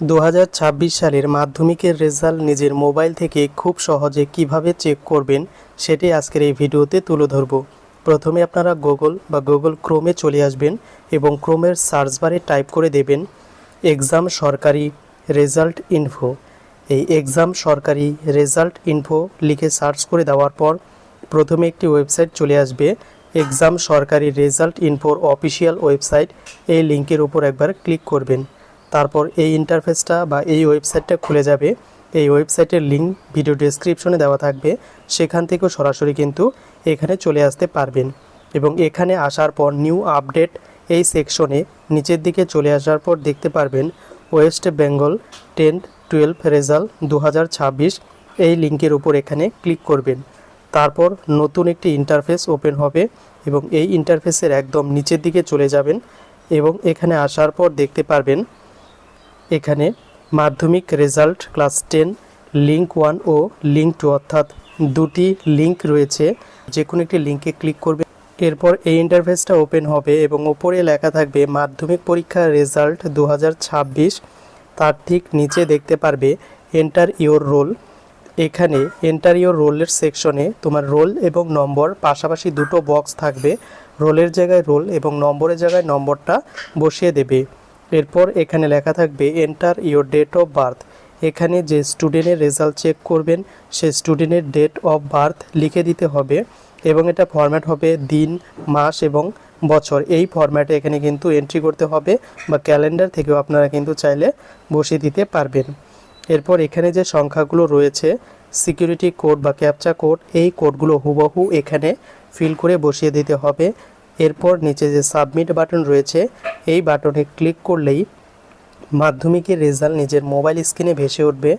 2026 সালের মাধ্যমিকের রেজাল্ট নিজের মোবাইল থেকে খুব সহজে কিভাবে চেক করবেন সেটি আজকের এই ভিডিওতে তুলে ধরব। প্রথমে আপনারা গুগল ক্রোমে চলে আসবেন এবং ক্রোমের সার্চ বারে টাইপ করে দেবেন এক্সাম সরকারি রেজাল্ট ইনফো। এই এক্সাম সরকারি রেজাল্ট ইনফো লিখে সার্চ করে দেওয়ার পর প্রথমে একটি ওয়েবসাইট চলে আসবে, এক্সাম সরকারি রেজাল্ট ইনফোর অফিসিয়াল ওয়েবসাইট। এই লিঙ্কের উপর একবার ক্লিক করবেন। তারপর এই ইন্টারফেসটা বা এই ওয়েবসাইটটা খুলে যাবে। এই ওয়েবসাইটের লিঙ্ক ভিডিও ডেসক্রিপশনে দেওয়া থাকবে, সেখান থেকেও সরাসরি কিন্তু এখানে চলে আসতে পারবেন। এবং এখানে আসার পর নিউ আপডেট এই সেকশনে নিচের দিকে চলে আসার পর দেখতে পারবেন ওয়েস্ট বেঙ্গল 10-12 রেজাল্ট 2026। এই লিঙ্কের উপর এখানে ক্লিক করবেন। তারপর নতুন একটি ইন্টারফেস ওপেন হবে এবং এই ইন্টারফেসের একদম নিচের দিকে চলে যাবেন এবং এখানে আসার পর দেখতে পারবেন এখানে মাধ্যমিক রেজাল্ট ক্লাস 10 লিঙ্ক 1 ও লিঙ্ক 2 অর্থাৎ দুটি লিঙ্ক রয়েছে। যে কোনো একটি লিঙ্কে ক্লিক করবে। এরপর এই ইন্টারফেসটা ওপেন হবে এবং ওপরে লেখা থাকবে মাধ্যমিক পরীক্ষার রেজাল্ট 2026। তার ঠিক নিচে দেখতে পারবে এন্টার ইওর রোল। এখানে এন্টার ইওর রোলের সেকশনে তোমার রোল এবং নম্বর পাশাপাশি দুটো বক্স থাকবে। রোলের জায়গায় রোল এবং নম্বরের জায়গায় নম্বরটা বসিয়ে দেবে। এরপর এখানে লেখা থাকবে enter your date of birth. এখানে যে স্টুডেন্টের রেজাল্ট চেক করবেন সে স্টুডেন্টের ডেট অফ বার্থ লিখে দিতে হবে এবং এটা ফরম্যাট হবে দিন, মাস এবং বছর। এই ফরম্যাটে এখানে কিন্তু এন্ট্রি করতে হবে বা ক্যালেন্ডার থেকেও আপনারা কিন্তু চাইলে বসিয়ে দিতে পারবেন। এরপর এখানে যে সংখ্যাগুলো রয়েছে সিকিউরিটি কোড বা ক্যাপচা কোড, এই কোডগুলো হুবহু এখানে ফিল করে বসিয়ে দিতে হবে। এরপর নিচে যে সাবমিট বাটন রয়েছে এই বাটনে ক্লিক করলেই মাধ্যমিকের রেজাল্ট নিজের মোবাইল স্ক্রিনে ভেসে উঠবে।